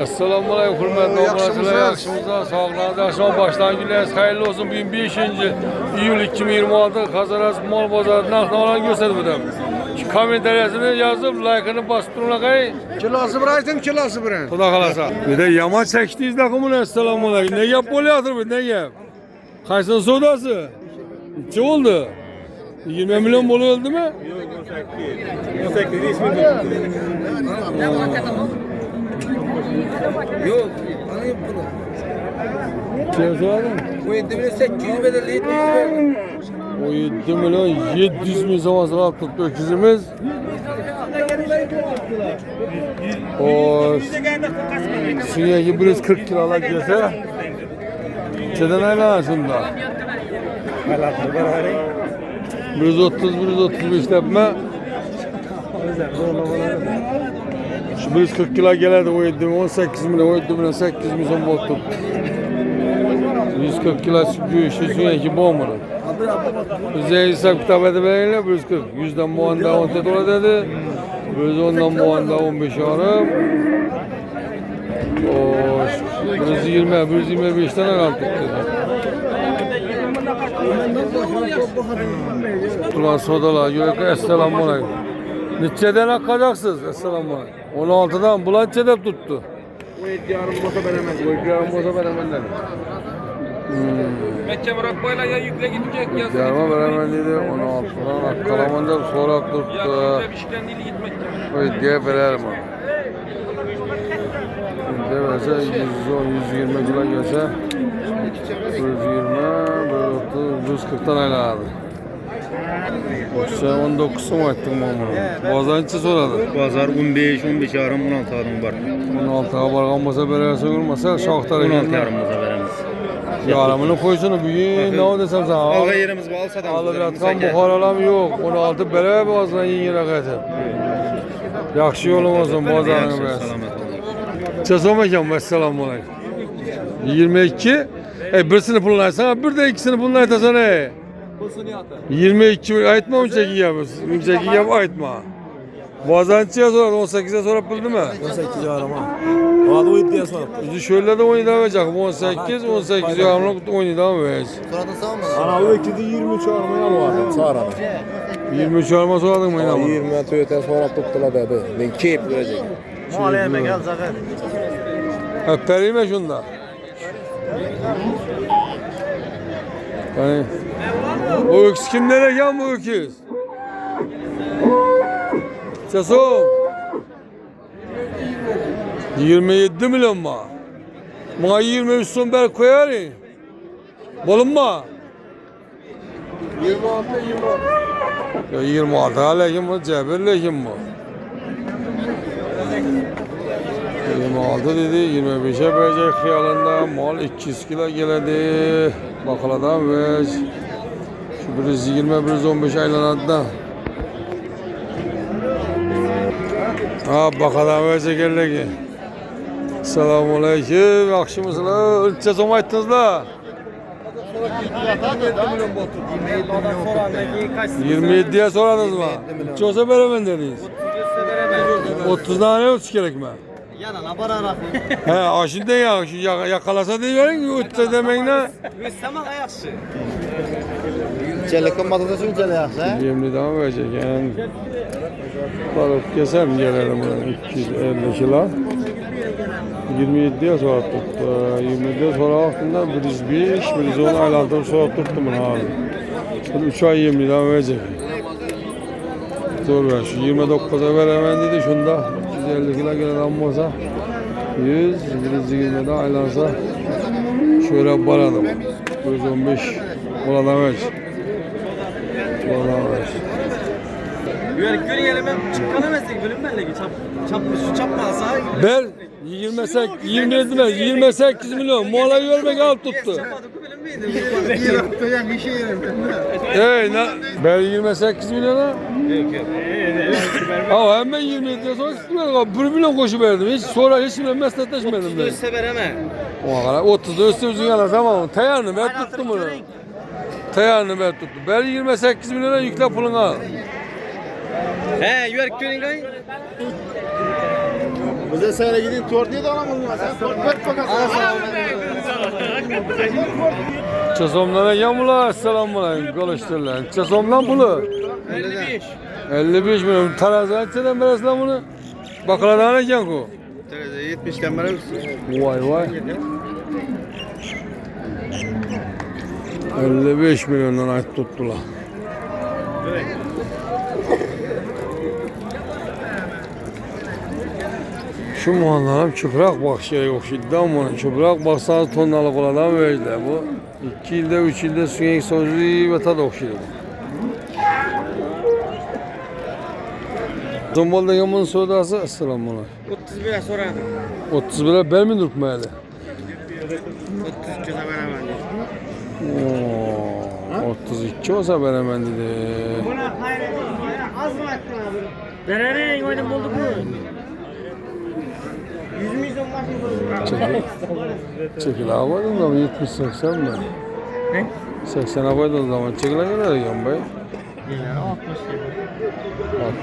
Esselamu Aleyküm hürmetli oğlanlar, yakışımıza, sağlığınıza, yaşama baştan güleriz, hayırlı olsun. Bugün 5. İyul 2026 Kazaras Mal Pazarı narxlarını gösterdi bu da. Kommentariyasını yazıp, like'ını basıp durun kay. Kilosu bıraktım, kilosu bırak. Xuda kalasa. Bir de yama çektiyiz takımın Esselamu Aleyküm. Ne yap oluyordur bu, ne yap? Kaçsın sodası? Ne oldu? 20 milyon bolu öldü mü? Yok, 18 ismi yok. Bana yap bunu. Cezayir. Bu 7 milyon 800 bedelli 700 verdim. O 7 milyon 700 bin zamanlar tuttu öküzümüz. O sünyeki 140 kilolar gelse çeden aylanan şunda. 130-135 tepme. Şu 140 kilo gelirdi o 7 milyon 18 milyon, o 7 milyon 800 milyon bol tuttu. 140 kilo sünyeki bombalı. Bize hesap kitap edemeyle 140. 100'den bu anda 10 dolar dedi. 110'dan bu anda 15 yarım. 120, 125'ten aldık dedi. Ulan sodalar, yürek esselamu aleyküm. Neçeden akacaksınız? Esselamu aleyküm. 16'dan bulançede tuttu. O et yarım bosa veremez. O iki yarım bosa veremezler. Mekke bırakmayla ya yükle gidecek ya. Yarıma veremem dedi. 16'dan Kalaman'da sonra tuttu. Ya işkendili gitmek. O diye verelim o. Şimdi verse 110-120 kilo gelse 120, 130, 140'tan ayla abi. Sen 19'u mu ettin mamuru? Bazan içi soradı. Bazar 15 yarım 16 yarım var. 16'a bargan masa bererse olmasa şahtara 16 gelme. yarım maza veremiz. Yaramını koysana büyüğün ne o desem sana. Alga yerimiz var alsa da. Alıp yatkan buharalam yok. 16 bere bazan yiyin rakatı. Yakşı yolun olsun bazanı biraz. Çesome kan vesselamu aleyküm. 22. Birisini pulunaysan bir de ikisini pulunaytasan 22 aytma 18 yap. 18 yap aytma. Bazancıya sonra 18'e sonra puldu mu? 18 yarım ha. O da o iddiaya sonra. Bizi şöyle de oynayacak verecek. 18 yarımla oynayacak verecek. Ana o ikisi 23 yarım ya var. Sonra. 23 yarıma soradın mı inanma? 20 öten sonra tuttular dedi. Ben keyif verecek. Muhalefeme gel zaten. Öperime şunda. Yani o öküz kimlere yan bu öküz? Sesom 27 milyon mu? Bana 23 son bel koyar. Bolun mu? 26. Ya 26 alekim bu cebirlekim bu. 26 dedi, 25'e verecek hıyalında mal 200 kilo geledi. Bakaladan ve şu biriz 20, biriz 15 aylanadı da. Ha bakadan verecek geldi. Selamun aleyküm, akşamısınız. Ölçe soma ettiniz la. 27'ye soradınız mı? Hiç olsa veremem dediniz. 30 tane ölçü gerek mi? Yanına para rakı. He, şimdi ya, şu yakalasa diyeverin, ötse demek ne? Müslüman ayaksı. Çelekin matada sürün çele yaksa. 20 daha verecek yani. Balık kesem gelelim buna 250 kilo. 27'ye sonra tuttu. 27'ye sonra vaktinde biriz 5, biriz 10 aylandım sonra tuttu bunu abi. Şimdi 3 ay 20 daha verecek. Zor ver. Şu 29'a veremem dedi. Şunda 250 kilo gelen almasa 100, biriz 20 daha aylansa şöyle baradım. 115 oladan ver. Oladan ver. Yürek gölü gelemem çıkkanamazsak bölünmenle ki şu çapmazsa. Ben 28 milyon muhala görmek alıp tuttu. Hey ben 28 milyona. Ama hemen 27'de sonra istiyorum. 1 milyon koşu verdim. Hiç sonra hiç meslekleşmedim ben. Severeme. O kadar 30'da üstümüzün yana tamam mı? Tayarını ben tuttum bunu. Tayarını ben tuttum. Ben 28 milyona yükle pulunu al. He yürek gölü gay. Bize seyre gidin tort diye de alamaz mı? Sen tort ver bakalım. Çazomlara yamula selamlar konuşturlar. Çazomdan bunu. 55. 55 milyon tarazdan çeden beresinden bunu. Bakıladan ne can ku? 70'ten beri Vay vay. 55 milyondan ait tuttular. Şu muhallarım çıprak bak şey okşidden bunu. Çıprak baksanız tonnalık oladan verdiler bu. 2 yılda 3 yılda suyun sözü ve tadı okşiyor. Zombal'da bunun sodası Esselamunaleyküm. 31'e sonra 31'e bel mi durtmaydı? 33 beraber. 32 olsa ben hemen dedi. Az mı ettin abi? Nereye oynadım oldu bu? 100 milyon var. Çekil avaydın da 70-80 mi? Ne? 80 avaydın o zaman çekile kadar yan bay.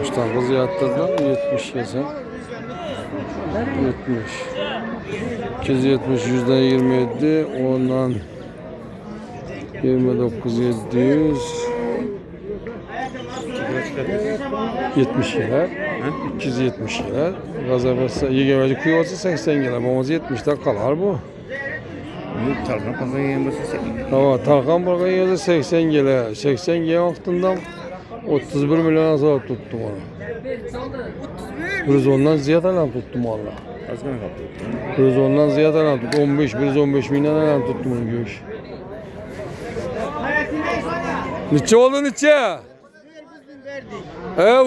60'tan kızı yattırdılar 70 yesen. 70. 270 %27 ondan 29 700 70 gelir. 270 gelir. Gazabası yegemeci kuyu olsa 80 gelir. Babamız 70'ten kalar bu. Talkan pazar yiyemezse Tamam, Tarkan Burkan yerde 80 gelir. 80 gelen altından 31 milyon azal tuttum onu. Biz ondan ziyade alan tuttum valla. az gene kaptı. Biz ondan ziyade alan tuttum. 15 milyon alan tuttum onu göğüş. Niçe oldu niçe?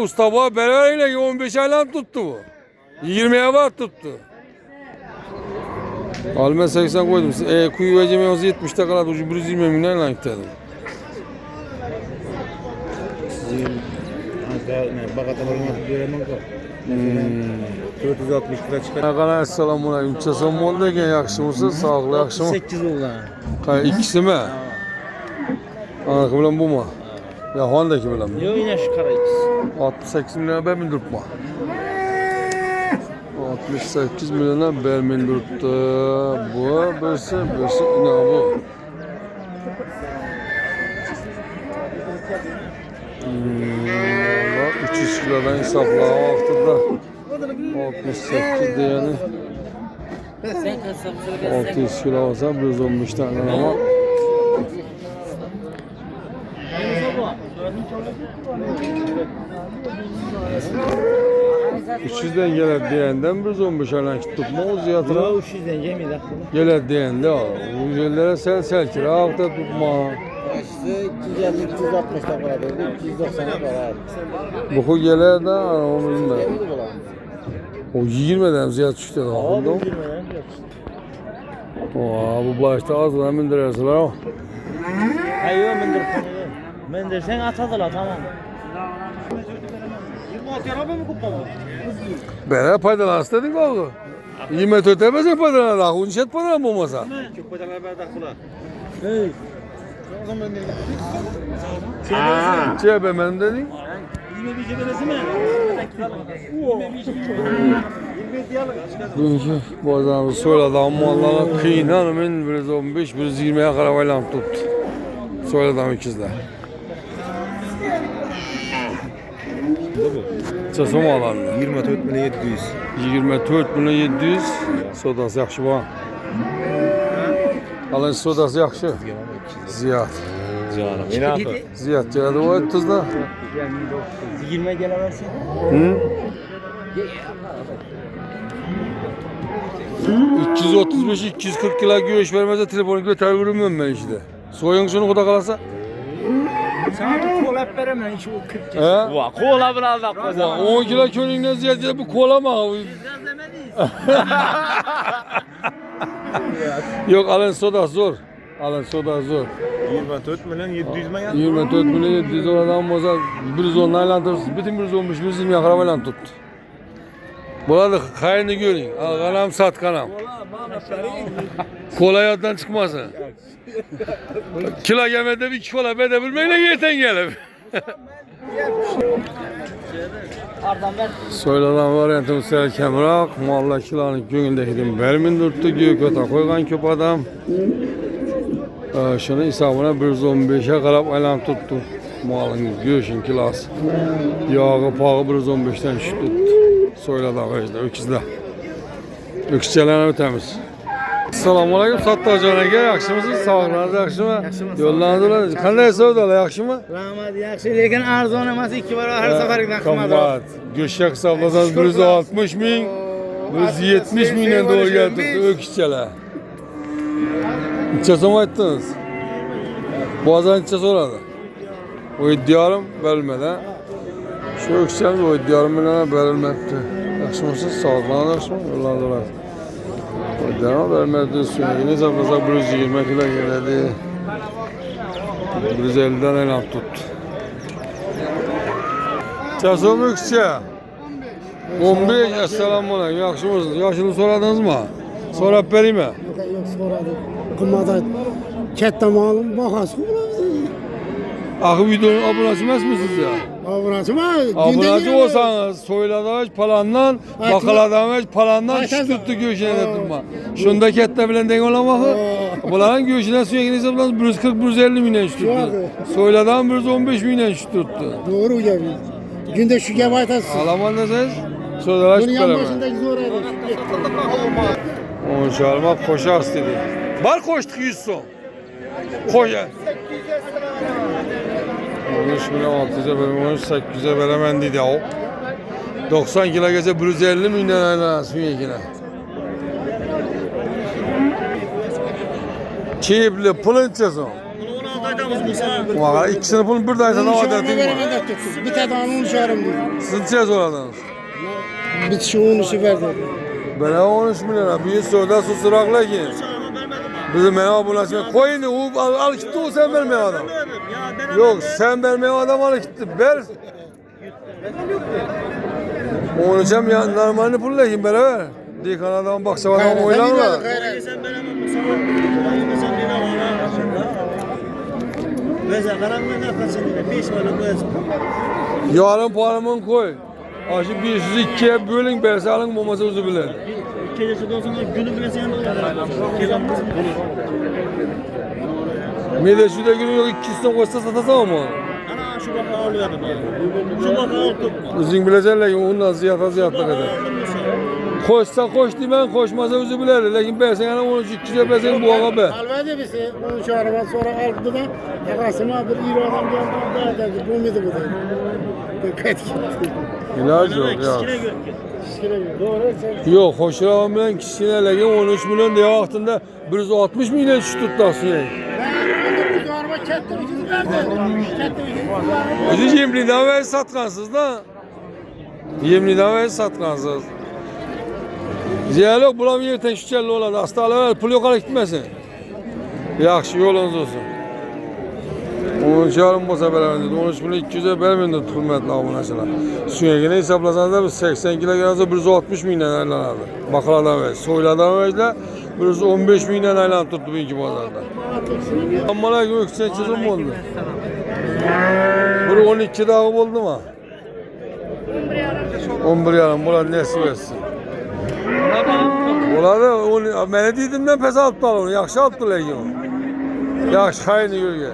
Usta bu beraber 15 alan tuttu bu. 20'ye var tuttu. Alme 80 koydum. Kuyu vereceğim 70'te kaladı. 120 milyon lan dedim. Bak atalarına göremem ki. 460 lira çıkar. Arkadaşlar selamünaleyküm. Çesem oldu ki yakışımızı sağlıklı yakışımı. 8 oldu. İkisi mi? Anakı bilen bu mu? Ya Honda'ki bilen mi? Yok yine şu kara ikisi. 68 milyona ben mi durtma? 68 milyona ben mi durttu? Bu birisi ne bu? Valla 300 kilodan hesapla vaktinde 68 diyeni Sen kasap 600 kilo olsa 115 tane ama 300'den gelir diyenden 115 alan tutma o ziyatına. Yok 300'den Cemil aklına. Gelir diyende o. Bu yerlere sel kira hafta tutma. İşte 250-260'da para verdi, 290'a para aldı. Bu gelir de onun da. O 20'den ziyat çıktı da. Abi O girmeden yok. bu başta az da mindirersin o. Hayır mendir konuyu. Mendir sen atadılar tamam. 26 araba mı kuppa mı? Bana paydalan dedin oğlum. 20 ötemezse paydalan. Daha unşet paydalan olmasa. Çok padan haber takıla. Cebe ben dedin. Yine bir cebelesi mi? Bugünkü bozağımız söyledi ama Allah'a kıyınanımın biraz 15, biraz 20'ye karavayla tuttu. Söyledi ikizler. Çesem alandı. 24 milyon 700. 24 milyon 700. Sodası yaxşı bana. Alın sodası yaxşı. Ziyad. Ziyad geldi o 30'da. 20 gelemezsin. Hı? 235-240 kilo güreş vermezse telefonu götür vurmuyorum ben işte. Soyun şunu kuda kalasa. Sana kola hep veremem hiç o 40 kez. He? Kola biraz da koza. 10 kilo körüğünden ziyade bu kola mı? Yok alın soda zor. Alın soda zor. 24 milyon 700 mi ya? 24 milyon 700 oradan boza 110 aylantırsın. Bütün 115 120 yakaramayla tuttu. Burada kayını görün. Al kanam sat kanam. Kola yattan çıkmasın. Kilo gelmede bir kola bedebilmeyle yerten gelip. Soyladan variantimiz serkemroq, mollachilarning ko'ngildagidin bermin turtdi, ko'ta qo'ygan ko'p odam. Shuni hisobini 115 ga qarab aylanib turtdi. Malning go'shin kilosi. Yog'i, pog'i 115 dan tushib turtdi. Soyladan qo'yishdi, o'kizlar. O'kizchalarni o'tamiz. Assalomu alaykum Sattorjon aka, yaxshimisiz? Sog'lig'ingiz yaxshimi? Yo'llaringiz bo'ladi. Qanday savdolar, yaxshimi? Rahmat, yaxshi, lekin arzon emas, 2 barobar har safargidan qimmatroq. Go'shtga hisoblasangiz 160 ming, 170 mingdan dolga turibdi o'kizchalar. Necha so'm aytdingiz? Bozor necha so'radi? 7,5 berilmadi. Shu o'kizchamiz 7,5 million berilmabdi. Yaxshimisiz? Sog'lig'ingiz yaxshimi? Yo'llaringiz bo'ladi. Devam vermedi suyunu zaten 120 kilo geldi. 150'den el tuttu. Çasım yükse. 15. Esselamu aleyküm. Yaxşımısınız? Yaşını soradınız mı? Sorab vereyim mi? Yok so'radi. Qimmat katta ma'lum bahası Axı videonun abunesi emasmisiz ya? Abunasıma Abunesi olsanız soyladağız palandan, bakaladağız palandan tuttu göğüşüne de durma. Şunda kette bilen denk olan vakı. Bunların göğüşüne sürekli hesaplanız 140-150 milyon tuttu. Soyladağın 115 milyon tuttu. Doğru geldi. Günde şu gibi aytasın. Alaman deseniz soyladağız Bunun beraber. yan başındaki zor aydı. Onu çağırmak koşa istedi. Var koştuk 100 son. Koşa. 13 milyon 600'e bölüm 13 800'e veremendiydi o. 90 kilo gelse 150 milyon aylar sürekli. Çiğipli pulun içesin. Valla ikisini pulun bir tanesi ne kadar değil mi? Bir tane onu çağırım dedi. Siz neçe soradınız? Bir şu onu verdi. Ben 13 milyona bir soruda susurakla ki. Bizim meyve bulaşma koyun o al gitti o sen vermeyen adam. Yok sen vermeyen adam al gitti ver. Onu cem ya normalini pulla kim beraber. Dikan adam baksa adam oynar mı? Yarın paramın koy. Aşı 502'ye bölün berse alın olmasa uzun bilir. Medeşü'de günü yok 200'den koşsa satasam mı? Ana şu baka alıyordum ya. Şu baka aldım. Uzun bilecekler ki ondan ziyata kadar. Koşsa koş dimen koşmasa özü bilir. Lakin bersen yani onu 200'e bersen bu ağa be. Alverdi bizi. Onu çağırma sonra aldı da yakasıma bir iri adam geldi. Dedi bu muydu bu dedi. Dikkat gitti. İlaç yok ya. Doğru. Yok koşulan bilen kişine lakin 13 milyon diye vaktinde 160 milyon şu tuttu aslında. Ödü yemliden ve satkansız da. Yemliden ve satkansız. Ziyalok bulam yerten şüçerli olan hastalar pul yukarı gitmesin. Yaxşı yolunuz olsun. Onun çağırın bosa beraber dedi. 13 milyon 200'e vermeyin de hürmetli abunasına. Sürekli hesaplasanız da 80 kilo gelse 160 milyon aylanardı. Bakladan ve soyladan ve 115 milyon aylan tuttu bu iki pazarda. Ammalar gibi öksüne çözüm mü oldu? Bunu 12 dağı oldu mu? 11 yarım. Bunlar nesi versin? Bunlar da beni dedimden pes altılar onu. Yaxşı altılar ki onu. Yaxşı kayını yürüyor.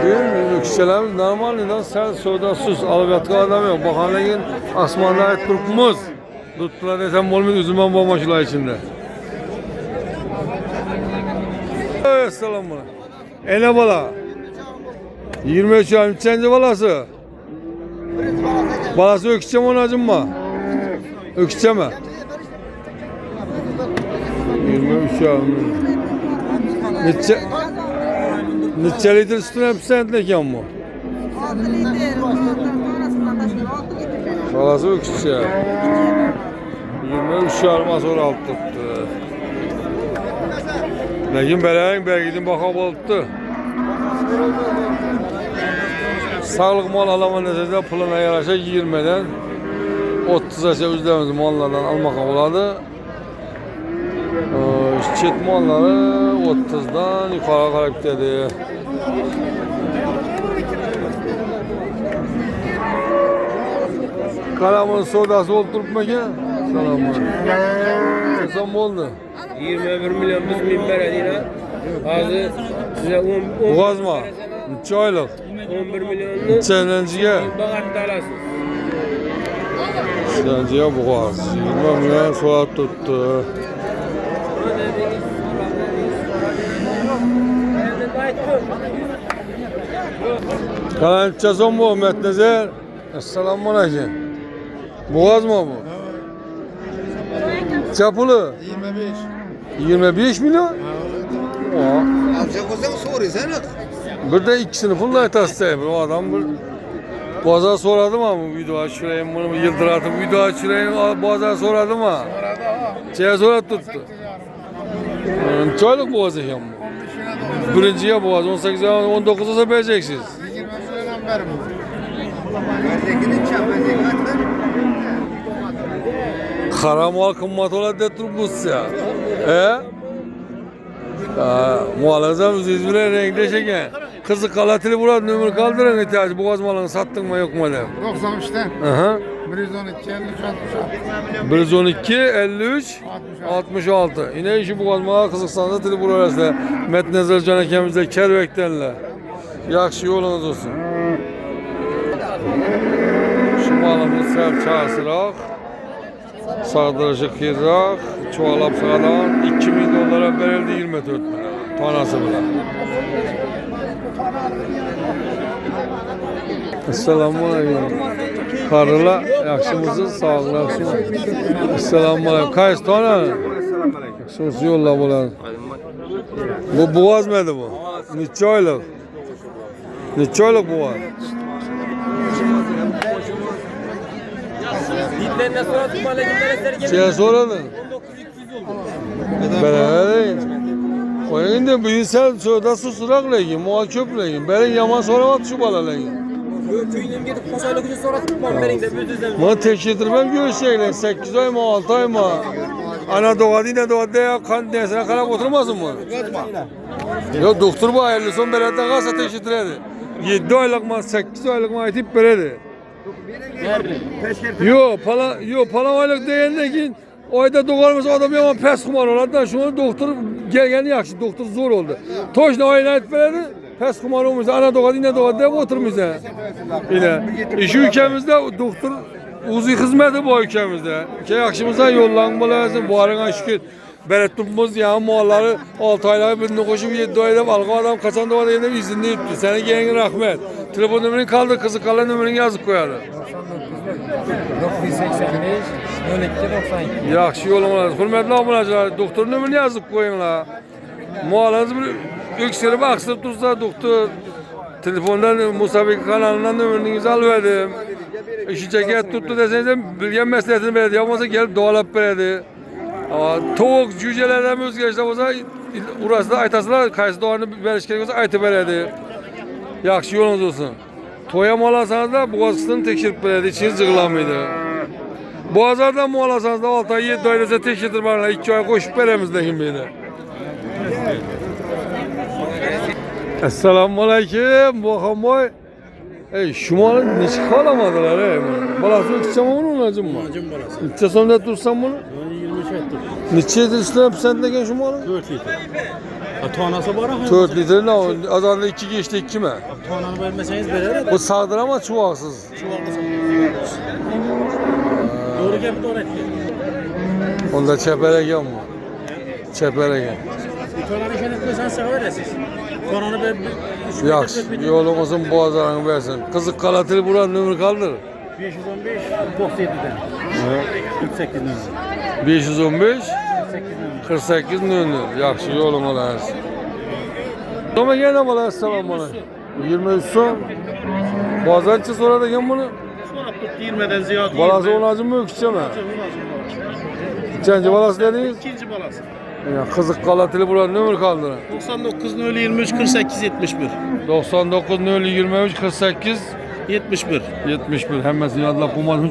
Değil mi? Kişilerimiz normal neden sen soyda sus. Alıp yatkı adam yok. Bakanlıkın asmanda ait durkumuz. Tuttular desem olmuyor üzümden bombaşılar içinde. Evet selam bana. Ene bala. 23 ay. Üçüncü balası. Balası öküzce mi onacım mı? Öküzce mi? 23 ay. Neçe litre sütüne bir senetlik mı? 6 litre. Sonrasından da şöyle 6 litre. Balası öküzce. 23 yarıma sonra alt tuttu. Lakin bələyin bəlgidin baxa olubdu. Sağlıq mal alama nəzərdə puluna yaraşa 20'den 30'a üzləmiz mallardan almağa oladı. Çet malları 30'dan yukarı qalib dedi. Kalamın sodası oturtma ki. Selamünaleyküm. Sen oldu. 21 milyon biz minber edine. Bazı size 10 Boğaz mı? 3 aylık. 11 milyonlu Senenciye. bağırtta alasın. Senenciye boğaz. 20 milyon soğuk tuttu. Kalan çazon bu Metnezer. Esselamunaleyküm. Boğaz mı bu? Çapılı. 25 milyon? Oha. Alacak olsan soruyorsan at. Bir de ikisini full tasdayım. O adam bir boğaza soradım ama video açırayım bunu yıldıratım video açırayım boğaza soradım ama. Çeye sonra tuttu. Çaylık boğazı yan bu. Birinciye boğaz 18 19 olsa vereceksiniz. 20 milyondan beri bu. Kara mal kımmat ola de turbus ya. Muhalazam İzmir'e renkli şeken. Kızı kalatili bulat nömür kaldırın ihtiyacı. Boğaz malını sattın mı yok mu de. 93'ten. Aha. 112, 53, 66. 112 53 66. Yine işi boğaz malı kızıksanız tili burası. Metnezer can ekemizde kervektenle. Yakşı yolunuz olsun. Şu malımız serçasırak. Sağdırışı kıyrak. Çoğalap sağdan 2000 dolara verildi 24 bin. Tanası bile. Esselamunaleyküm. Karıla yakşımızın sağlığı yakşımız. Esselamunaleyküm. Kaç tane? Yakşımız yolla bulan. Bu boğaz mıydı bu? Neçe aylık? Neçe aylık boğaz? Dillerinden sonra tutmayla gitmene sergilene. Şeye soradın. 19.200 oldu. Beraber koyun da bu insan şurada susurakla yiyin, muhaköple yiyin. Benim yaman soramat şu balalı yiyin. Köyünden gidip koşayla gücü sonra tutmam berinde bir düzlem. Bana tekşirtirmem görüşecekler. 8 ay mı 6 ay mı? Ana doğadı yine doğadı ya kan dersine kadar oturmasın mı? Yok doktor bu ayarlı son belediye kalsa tekşirtiredi. 7 aylık mı 8 aylık mı ayıtıp veredi. Yok pala aylık değerinde ki ayda doğarmasa adam yaman pes kumar olur. Hatta şunu doktor gelgeni yakşı doktor zor oldu. Toşna ayına ayıtıp veredi. Pes kumar olmuş. Ana doğadı yine doğadı diye oturmuş. Yine. Şu ülkemizde doktor uzun hizmeti bu ülkemizde. Yakşımızdan yollanma lazım. Bu arana şükür. Berettumuz ya mualları 6 aylık birini koşup 7 ayda balga adam kaçan doğada yine izinli yuttu. Senin gelin rahmet. Telefon numarını kaldır kızı kalan numarını yazıp koyardı. 985 12 92. Yaxşı yolun olar. Hürmetli abunacılar, doktor numarını yazıp koyun la. Mualanız bir öksürüp aksırıp dursa doktor. Telefondan Musabik kanalından numarınızı alıverdim. İşi ceket tuttu deseniz bilgen meselesini verdi. Yapmasa gelip doğalap verdi. Ama tavuk cücelerden özgeçte olsa burası da aytasılar kayısı doğanı veriş gerek olsa aytı verdi. Yaxşı yolunuz olsun. Toya mal alsanız da boğazını tekşirip verdi. İçiniz cıgılamaydı. Boğazlardan mal alsanız da 6 ay 7 ay dese tekşirtir bana. 2 ay koşup veremizde kimiydi. Esselamunaleyküm. Bakan boy. Şu malı ne çıkaramadılar Balasını tutacağım onu acım mı? Acım balası. İçe sonunda tutsam bunu. 20 ettim. Neçe üstüne sendeki şu malı? 4 litre. Tonası var ha. 4 litre ne o? Azanda 2 geçti 2 mi? Tonanı vermeseniz verir de. Bu sağdır ama çuvaksız. Doğru gelip doğru etti. Onda çeperegen mi? Çeperegen. Tonanı işe etmesen sana veresiz. Tonanı ben... Yaxşı, yolun olsun boğazlarını versin. Kızık kalatili buranın ömrü kaldır. 515 97'den. 48 nömrə. 515 48 nömrə. Yaxşı yolun olasın. Ama gene bana selam bana. 23 son. Boğazlarçı sonra da gel bunu. Sonra tuttu 20'den ziyade. Balası olacak mı öküzce mi? İkinci balası dediniz? İkinci balası. Ya kızık kalatili buranın ömrü kaldır. 99 0 23 48 71. 99 0 23 48 71. 71. Hemen yadla kumarın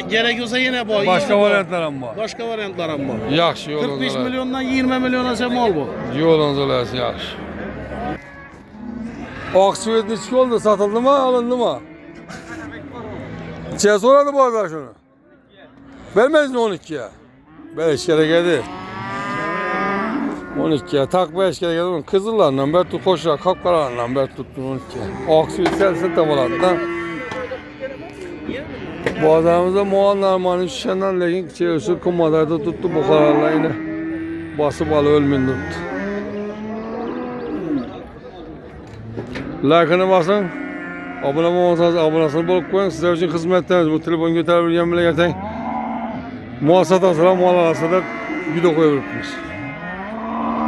Gerekiyorsa yine bu. Başka varyantlar ama. Başka varyantlar ama. Yaxşı 45 yolunuz olasın. milyondan 20 milyona mal bu. Yolunuz olasın yaxşı. Aksiyet neçki oldu? Satıldı mı? Alındı mı? İçeri soradı bu arada şunu. Vermez mi 12'ye? 5 kere geldi. 12'ye tak 5 kere geldi. Kızıllarla ben tut koşarak kapkaralarla ben tuttum 12'ye. Aksi yükselsin tabalardan. Bu adamımızda Muğanlar mani şişenden lekin çevirisi kummadaydı tuttu bu kararla yine. Basıp alı ölmeyin tuttu. Like'ını basın. Abone olmasanız abonesini bulup koyun. Sizler için hizmetleriniz. Bu telefon götürebilirken bile gerçekten muhasat asılan muhalar asılan video koyabilirsiniz.